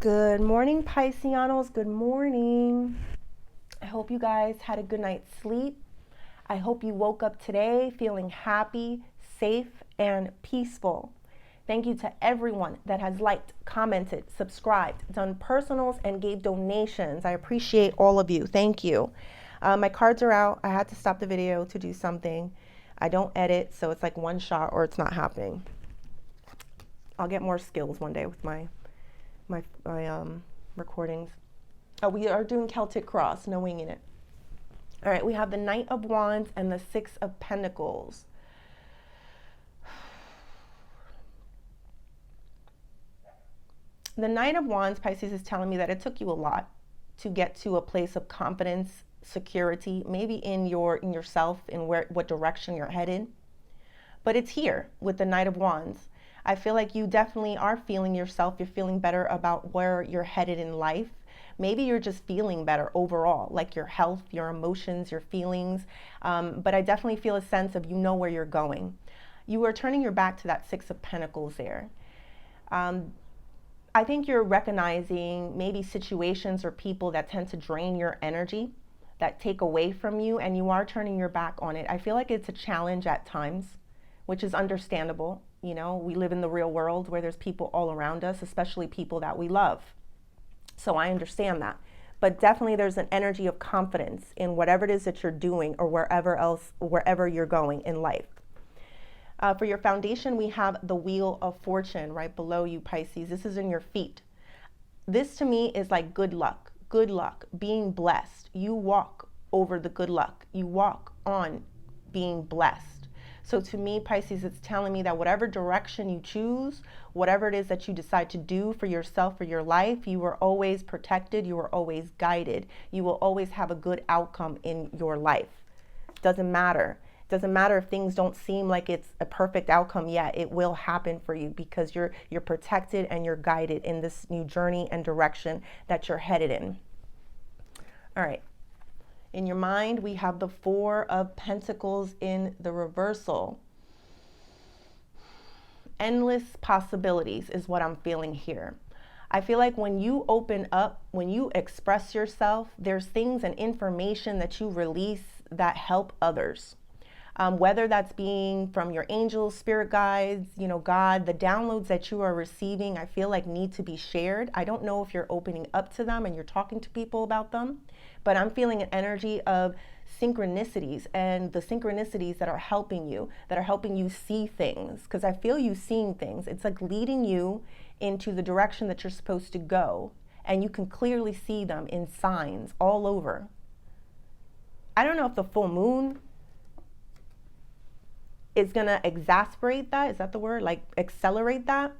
Good morning, Pisceanos. Good morning. I hope you guys had a good night's sleep. I hope you woke up today feeling happy, safe, and peaceful. Thank you to everyone that has liked, commented, subscribed, done personals, and gave donations. I appreciate all of you. Thank you. My cards are out. I had to stop the video to do something. I don't edit, so it's like one shot or it's not happening. I'll get more skills one day with my recordings. Oh, we are doing Celtic Cross, no winging it. All right, we have the Knight of Wands and the Six of Pentacles. The Knight of Wands, Pisces, is telling me that it took you a lot to get to a place of confidence, security, maybe in yourself, in what direction you're headed. But it's here with the Knight of Wands. I feel like you definitely are feeling yourself. You're feeling better about where you're headed in life. Maybe you're just feeling better overall, like your health, your emotions, your feelings. But I definitely feel a sense of where you're going. You are turning your back to that Six of Pentacles there. I think you're recognizing maybe situations or people that tend to drain your energy, that take away from you, and you are turning your back on it. I feel like it's a challenge at times, which is understandable. We live in the real world where there's people all around us, especially people that we love. So I understand that. But definitely there's an energy of confidence in whatever it is that you're doing or wherever you're going in life. For your foundation, we have the Wheel of Fortune right below you, Pisces. This is in your feet. This to me is like good luck, being blessed. You walk over the good luck. You walk on being blessed. So to me, Pisces, it's telling me that whatever direction you choose, whatever it is that you decide to do for yourself or your life, you are always protected. You are always guided. You will always have a good outcome in your life. Doesn't matter. Doesn't matter if things don't seem like it's a perfect outcome yet. It will happen for you because you're protected and you're guided in this new journey and direction that you're headed in. All right. In your mind, we have the Four of Pentacles in the reversal. Endless possibilities is what I'm feeling here. I feel like when you open up, when you express yourself, there's things and information that you release that help others. Whether that's being from your angels, spirit guides, God, the downloads that you are receiving, I feel like need to be shared. I don't know if you're opening up to them and you're talking to people about them, but I'm feeling an energy of synchronicities and the synchronicities that are helping you see things, because I feel you seeing things. It's like leading you into the direction that you're supposed to go, and you can clearly see them in signs all over. I don't know if the full moon is going to exacerbate that. Is that the word? Like accelerate that?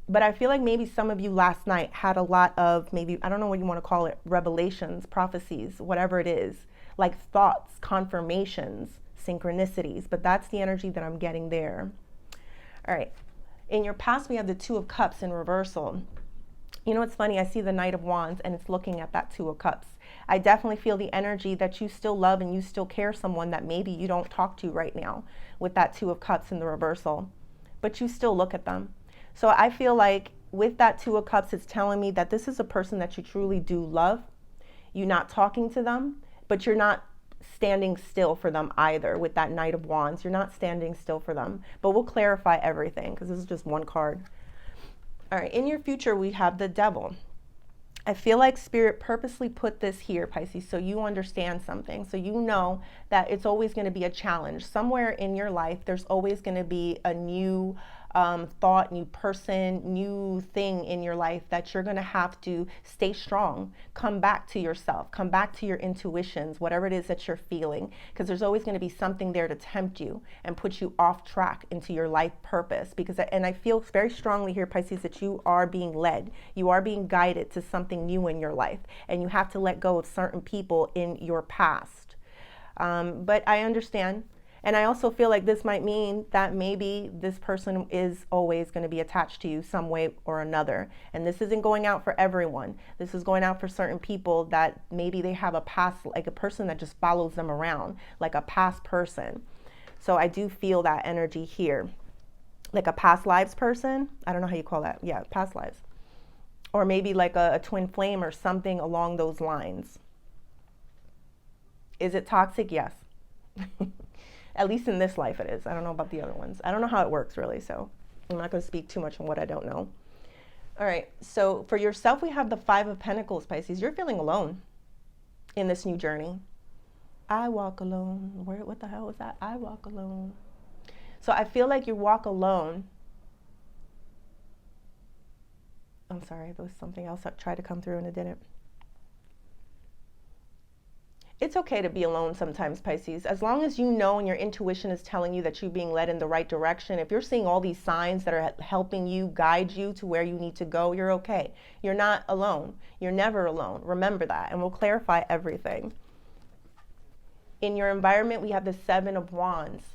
But I feel like maybe some of you last night had a lot of maybe, I don't know what you want to call it, revelations, prophecies, whatever it is, like thoughts, confirmations, synchronicities. But that's the energy that I'm getting there. All right. In your past, we have the Two of Cups in reversal. It's funny. I see the Knight of Wands and it's looking at that Two of Cups. I definitely feel the energy that you still love and you still care someone that maybe you don't talk to right now with that Two of Cups in the reversal, but you still look at them. So I feel like with that Two of Cups, it's telling me that this is a person that you truly do love. You're not talking to them, but you're not standing still for them either. With that Knight of Wands, you're not standing still for them, but we'll clarify everything because this is just one card. All right, in your future, we have the Devil. I feel like Spirit purposely put this here, Pisces, so you understand something. So you know that it's always going to be a challenge. Somewhere in your life, there's always going to be a new thought, new person, new thing in your life that you're going to have to stay strong. Come back to yourself. Come back to your intuitions, whatever it is that you're feeling, because there's always going to be something there to tempt you and put you off track into your life purpose. And I feel very strongly here, Pisces, that you are being led. You are being guided to something new in your life, and you have to let go of certain people in your past. But I understand. And I also feel like this might mean that maybe this person is always going to be attached to you some way or another. And this isn't going out for everyone. This is going out for certain people that maybe they have a past, like a person that just follows them around, like a past person. So I do feel that energy here. Like a past lives person. I don't know how you call that. Yeah, past lives. or maybe like a twin flame or something along those lines. Is it toxic? Yes. At least in this life it is. I don't know about the other ones. I don't know how it works really, so I'm not going to speak too much on what I don't know. All right, so for yourself, we have the Five of Pentacles, Pisces. You're feeling alone in this new journey. I walk alone. What the hell was that? I walk alone. So I feel like you walk alone. I'm sorry, there was something else that tried to come through and it didn't. It's okay to be alone sometimes, Pisces, as long as you know and your intuition is telling you that you're being led in the right direction. If you're seeing all these signs that are helping you, guide you to where you need to go, you're okay. You're not alone. You're never alone. Remember that, and we'll clarify everything. In your environment, we have the Seven of Wands.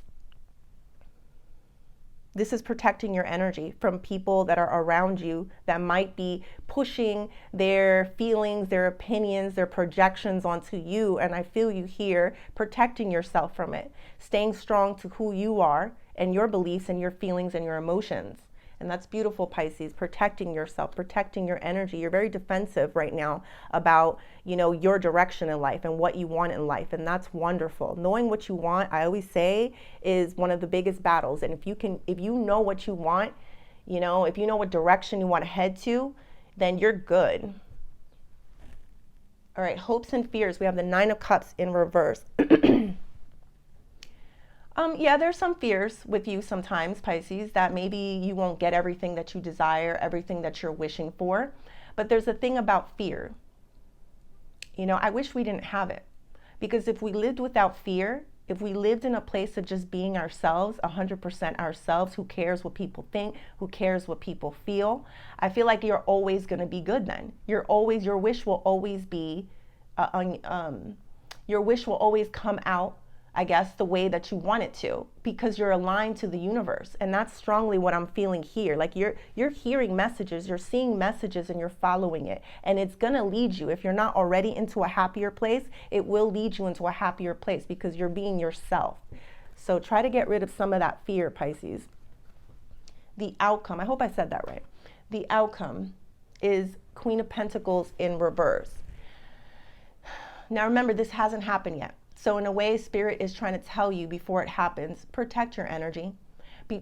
This is protecting your energy from people that are around you that might be pushing their feelings, their opinions, their projections onto you. And I feel you here protecting yourself from it, staying strong to who you are and your beliefs and your feelings and your emotions. And that's beautiful, Pisces, protecting yourself, protecting your energy. You're very defensive right now about, your direction in life and what you want in life. And that's wonderful. Knowing what you want, I always say, is one of the biggest battles. And if you know what you want, if you know what direction you want to head to, then you're good. All right, hopes and fears. We have the Nine of Cups in reverse. Yeah, there's some fears with you sometimes, Pisces, that maybe you won't get everything that you desire, everything that you're wishing for. But there's a thing about fear. I wish we didn't have it. Because if we lived without fear, if we lived in a place of just being ourselves, 100% ourselves, who cares what people think, who cares what people feel, I feel like you're always going to be good then. Your wish will always be, your wish will always come out, I guess, the way that you want it to, because you're aligned to the universe. And that's strongly what I'm feeling here. Like you're hearing messages, you're seeing messages, and you're following it. And it's going to lead you. If you're not already into a happier place, it will lead you into a happier place because you're being yourself. So try to get rid of some of that fear, Pisces. The outcome, I hope I said that right. The outcome is Queen of Pentacles in reverse. Now remember, this hasn't happened yet. So in a way, Spirit is trying to tell you before it happens, protect your energy.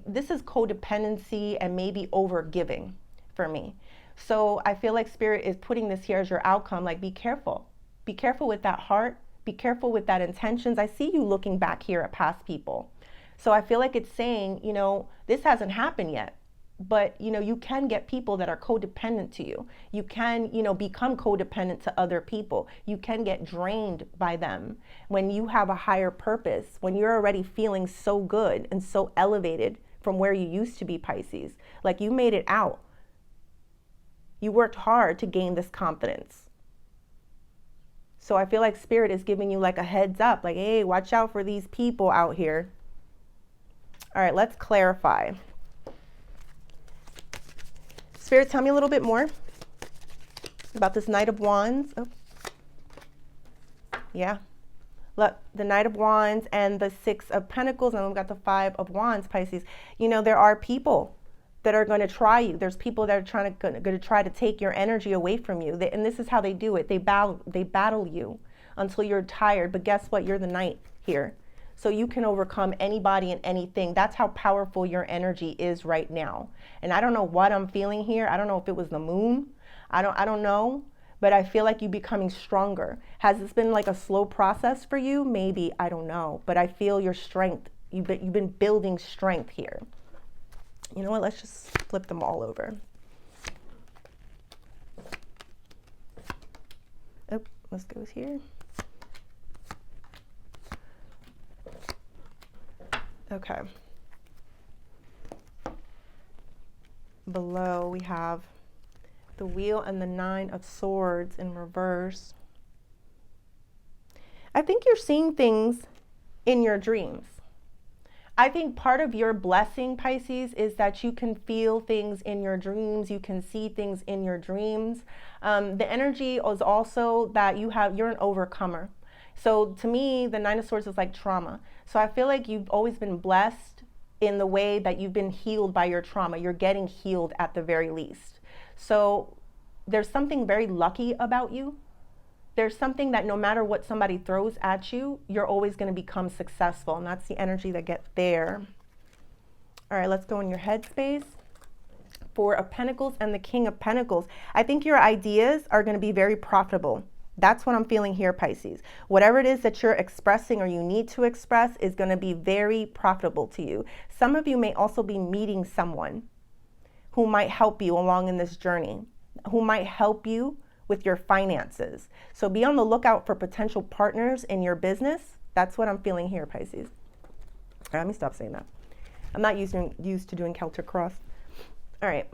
This is codependency and maybe over giving for me. So I feel like Spirit is putting this here as your outcome. Like, be careful. Be careful with that heart. Be careful with that intentions. I see you looking back here at past people. So I feel like it's saying, this hasn't happened yet. But, you can get people that are codependent to you. You can, become codependent to other people. You can get drained by them when you have a higher purpose, when you're already feeling so good and so elevated from where you used to be, Pisces. Like, you made it out. You worked hard to gain this confidence. So I feel like Spirit is giving you like a heads up, like, hey, watch out for these people out here. All right, let's clarify. Spirit, tell me a little bit more about this Knight of Wands. Oh. Yeah. Look, the Knight of Wands and the Six of Pentacles, and we've got the Five of Wands, Pisces. There are people that are going to try you. There's people that are going to try to take your energy away from you. And this is how they do it. They battle you until you're tired. But guess what? You're the Knight here. So you can overcome anybody and anything. That's how powerful your energy is right now. And I don't know what I'm feeling here. I don't know if it was the moon. I don't know. But I feel like you're becoming stronger. Has this been like a slow process for you? Maybe, I don't know. But I feel your strength. You've been building strength here. You know what? Let's just flip them all over. Oh, let's go here. Okay. Below we have the Wheel and the Nine of Swords in reverse. I think you're seeing things in your dreams. I think part of your blessing, Pisces, is that you can feel things in your dreams. You can see things in your dreams. The energy is also that you're an overcomer. So to me, the Nine of Swords is like trauma. So I feel like you've always been blessed in the way that you've been healed by your trauma. You're getting healed at the very least. So there's something very lucky about you. There's something that no matter what somebody throws at you, you're always going to become successful. And that's the energy that gets there. All right, let's go in your headspace. Four of Pentacles and the King of Pentacles. I think your ideas are going to be very profitable. That's what I'm feeling here, Pisces. Whatever it is that you're expressing or you need to express is going to be very profitable to you. Some of you may also be meeting someone who might help you along in this journey, who might help you with your finances. So be on the lookout for potential partners in your business. That's what I'm feeling here, Pisces. All right, let me stop saying that. I'm not used to doing Celtic cross. All right.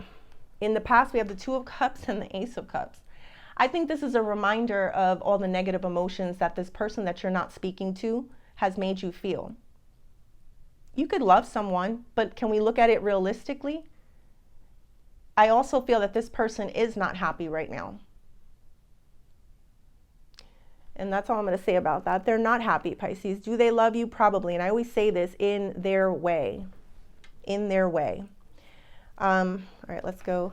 In the past, we have the Two of Cups and the Ace of Cups. I think this is a reminder of all the negative emotions that this person that you're not speaking to has made you feel. You could love someone, but can we look at it realistically? I also feel that this person is not happy right now. And that's all I'm going to say about that. They're not happy, Pisces. Do they love you? Probably. And I always say this, in their way. In their way. All right, let's go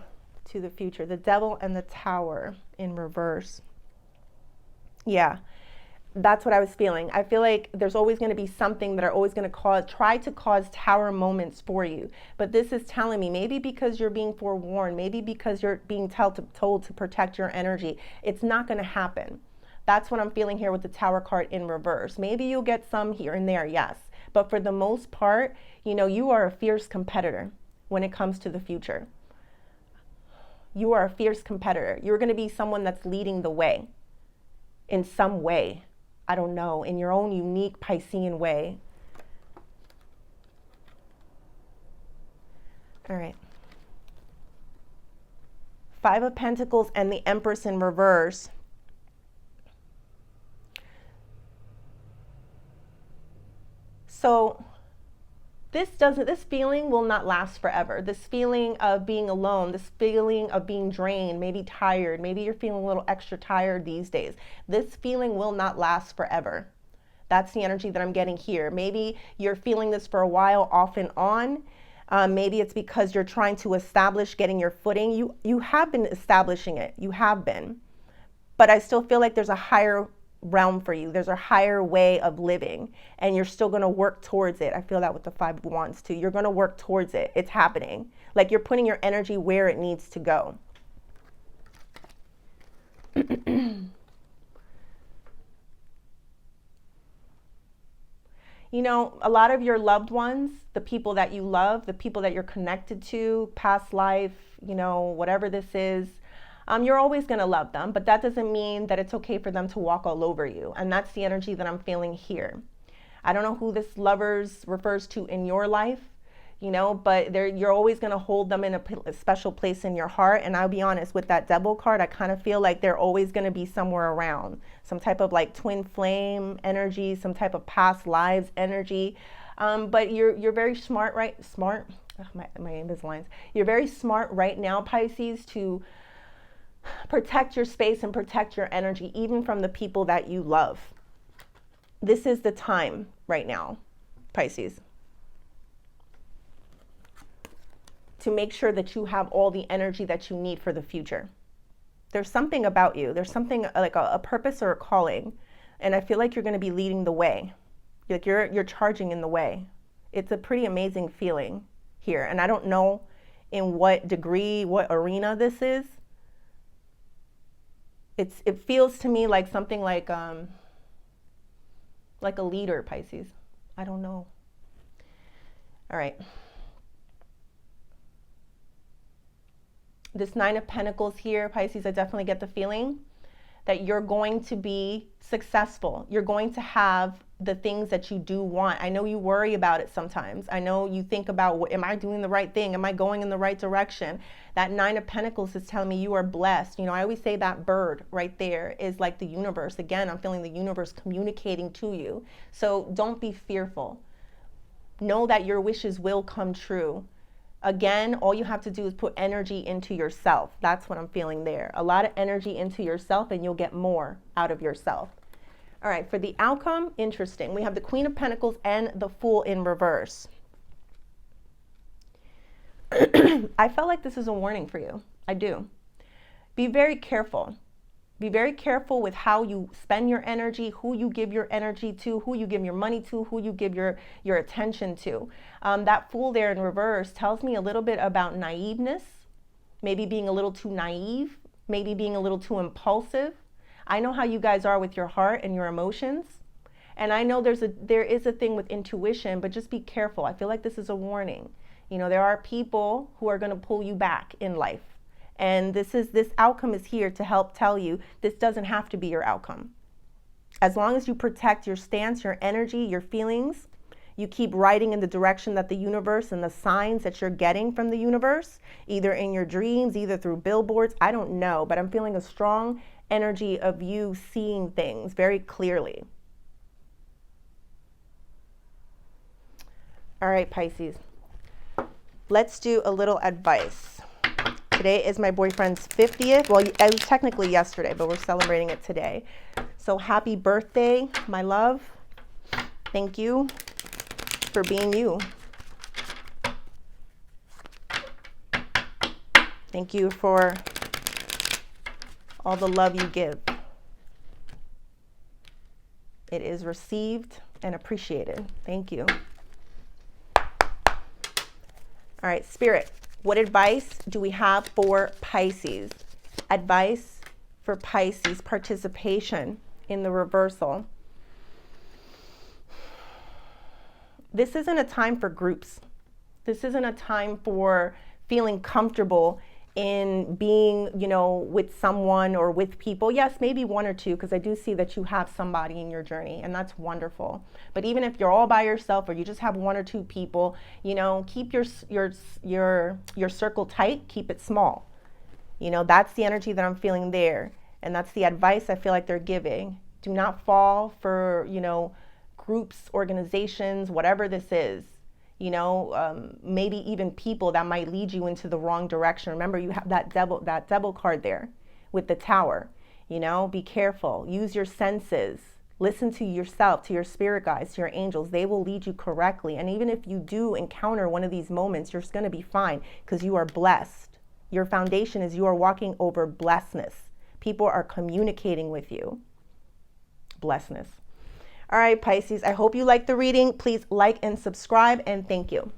to the future. The Devil and the Tower in reverse. Yeah, that's what I was feeling. I feel like there's always going to be something that are always going to try to cause tower moments for you. But this is telling me, maybe because you're being forewarned, maybe because you're being told to protect your energy, it's not going to happen. That's what I'm feeling here with the Tower card in reverse. Maybe you'll get some here and there, yes. But for the most part, you know, you are a fierce competitor when it comes to the future. You are a fierce competitor. You're going to be someone that's leading the way in some way. I don't know, in your own unique Piscean way. All right. Five of Pentacles and the Empress in reverse. So this feeling will not last forever. This feeling of being alone, this feeling of being drained, maybe tired, maybe you're feeling a little extra tired these days. This feeling will not last forever. That's the energy that I'm getting here. Maybe you're feeling this for a while off and on. Maybe it's because you're trying to establish getting your footing. You have been establishing it. You have been. But I still feel like there's a higher realm for you. There's a higher way of living, and you're still going to work towards it. I feel that with the Five of Wands too. You're going to work towards it. It's happening. Like you're putting your energy where it needs to go. You know, a lot of your loved ones, the people that you love, the people that you're connected to, past life, you know, whatever this is, you're always going to love them, but that doesn't mean that it's okay for them to walk all over you. And that's the energy that I'm feeling here. I don't know who this lovers refers to in your life, you know, but you're always going to hold them in a special place in your heart. And I'll be honest, with that Devil card, I kind of feel like they're always going to be somewhere around. Some type of like twin flame energy, some type of past lives energy. But you're very smart, right? Smart. Ugh, my Invisaligns. You're very smart right now, Pisces, to protect your space and protect your energy, even from the people that you love. This is the time right now, Pisces, to make sure that you have all the energy that you need for the future. There's something about you. There's something like a purpose or a calling. And I feel like you're going to be leading the way. Like you're charging in the way. It's a pretty amazing feeling here. And I don't know in what degree, what arena this is. It feels to me like something like a leader, Pisces. I don't know. All right. This Nine of Pentacles here, Pisces, I definitely get the feeling that you're going to be successful. You're going to have the things that you do want. I know you worry about it sometimes. I know you think about, am I doing the right thing? Am I going in the right direction? That Nine of Pentacles is telling me you are blessed. You know, I always say that bird right there is like the universe. Again, I'm feeling the universe communicating to you. So don't be fearful. Know that your wishes will come true. Again, all you have to do is put energy into yourself. That's what I'm feeling there. A lot of energy into yourself and you'll get more out of yourself. All right, for the outcome, interesting. We have the Queen of Pentacles and the Fool in reverse. I felt like this is a warning for you. I do. be very careful. Be very careful with how you spend your energy, who you give your energy to, who you give your money to, who you give your attention to. That Fool there in reverse tells me a little bit about naiveness, maybe being a little too naive, maybe being a little too impulsive. I know how you guys are with your heart and your emotions. And I know there is a thing with intuition, but just be careful. I feel like this is a warning. You know, there are people who are going to pull you back in life. And this outcome is here to help tell you this doesn't have to be your outcome. As long as you protect your stance, your energy, your feelings, you keep riding in the direction that the universe and the signs that you're getting from the universe, either in your dreams, either through billboards, I don't know, but I'm feeling a strong energy of you seeing things very clearly. All right, Pisces, let's do a little advice. Today is my boyfriend's 50th. Well, it was technically yesterday, but we're celebrating it today. So happy birthday, my love. Thank you for being you. Thank you for all the love you give. It is received and appreciated. Thank you. All right, Spirit, what advice do we have for Pisces? Advice for Pisces, participation in the reversal. This isn't a time for groups. This isn't a time for feeling comfortable in being, you know, with someone or with people. Yes, maybe one or two, because I do see that you have somebody in your journey, and that's wonderful. But even if you're all by yourself or you just have one or two people, you know, keep your circle tight, keep it small. You know, that's the energy that I'm feeling there, and that's the advice I feel like they're giving. Do not fall for, you know, groups, organizations, whatever this is. You know, maybe even people that might lead you into the wrong direction. Remember, you have that devil card there with the Tower. You know, be careful. Use your senses. Listen to yourself, to your spirit guides, to your angels. They will lead you correctly. And even if you do encounter one of these moments, you're going to be fine because you are blessed. Your foundation is you are walking over blessedness. People are communicating with you. Blessedness. All right, Pisces, I hope you liked the reading. Please like and subscribe, and thank you.